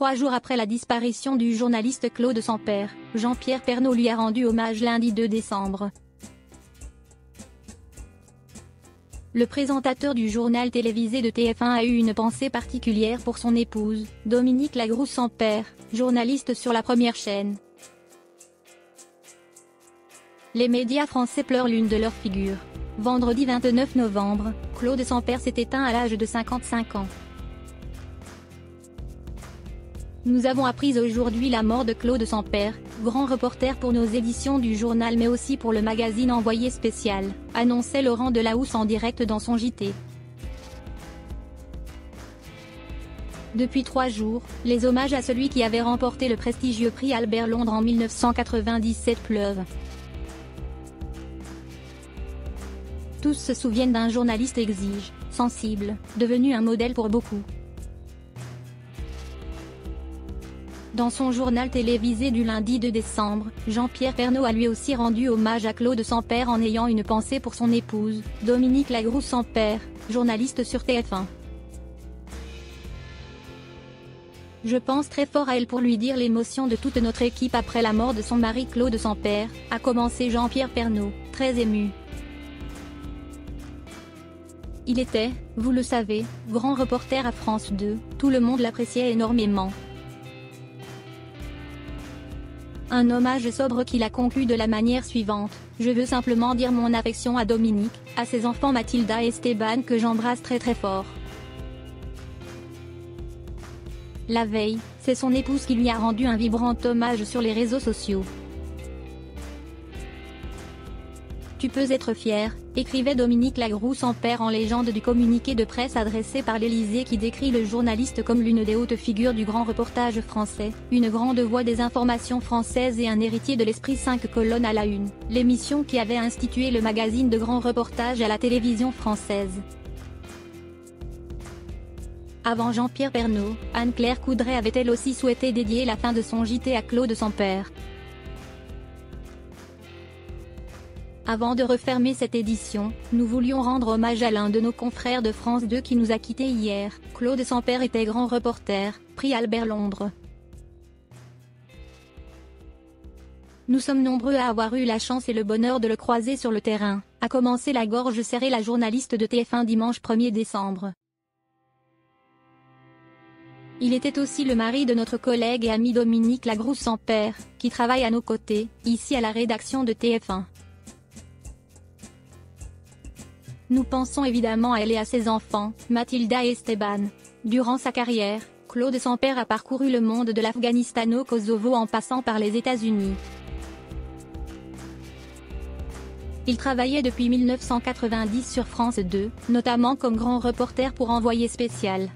3 jours après la disparition du journaliste Claude Sampère, Jean-Pierre Pernaut lui a rendu hommage lundi 2 décembre. Le présentateur du journal télévisé de TF1 a eu une pensée particulière pour son épouse, Dominique Lagroux-Sampère, journaliste sur la première chaîne. Les médias français pleurent l'une de leurs figures. Vendredi 29 novembre, Claude Sampère s'est éteint à l'âge de 55 ans. Nous avons appris aujourd'hui la mort de Claude Sampère, grand reporter pour nos éditions du journal mais aussi pour le magazine Envoyé spécial, annonçait Laurent Delahousse en direct dans son JT. Depuis 3 jours, les hommages à celui qui avait remporté le prestigieux prix Albert Londres en 1997 pleuvent. Tous se souviennent d'un journaliste exige, sensible, devenu un modèle pour beaucoup. Dans son journal télévisé du lundi 2 décembre, Jean-Pierre Pernaut a lui aussi rendu hommage à Claude Sampère en ayant une pensée pour son épouse, Dominique Lagroux-Sampère, journaliste sur TF1. Je pense très fort à elle pour lui dire l'émotion de toute notre équipe après la mort de son mari Claude Sampère, a commencé Jean-Pierre Pernaut, très ému. Il était, vous le savez, grand reporter à France 2, tout le monde l'appréciait énormément. Un hommage sobre qu'il a conclu de la manière suivante: je veux simplement dire mon affection à Dominique, à ses enfants Mathilda et Esteban que j'embrasse très très fort. La veille, c'est son épouse qui lui a rendu un vibrant hommage sur les réseaux sociaux. Tu peux être fier, écrivait Dominique Lagroux-Sampère en légende du communiqué de presse adressé par l'Élysée qui décrit le journaliste comme l'une des hautes figures du grand reportage français, une grande voix des informations françaises et un héritier de l'esprit 5 colonnes à la une, l'émission qui avait institué le magazine de grand reportage à la télévision française. Avant Jean-Pierre Pernaut, Anne-Claire Coudray avait elle aussi souhaité dédier la fin de son JT à Claude Sampère. Avant de refermer cette édition, nous voulions rendre hommage à l'un de nos confrères de France 2 qui nous a quittés hier. Claude Sampère était grand reporter, prix Albert Londres. Nous sommes nombreux à avoir eu la chance et le bonheur de le croiser sur le terrain, a commencé la gorge serrée la journaliste de TF1 dimanche 1er décembre. Il était aussi le mari de notre collègue et ami Dominique Lagroux-Sampère, qui travaille à nos côtés, ici à la rédaction de TF1. Nous pensons évidemment à elle et à ses enfants, Mathilda et Esteban. Durant sa carrière, Claude Sampère a parcouru le monde de l'Afghanistan au Kosovo en passant par les États-Unis. Il travaillait depuis 1990 sur France 2, notamment comme grand reporter pour Envoyé spécial.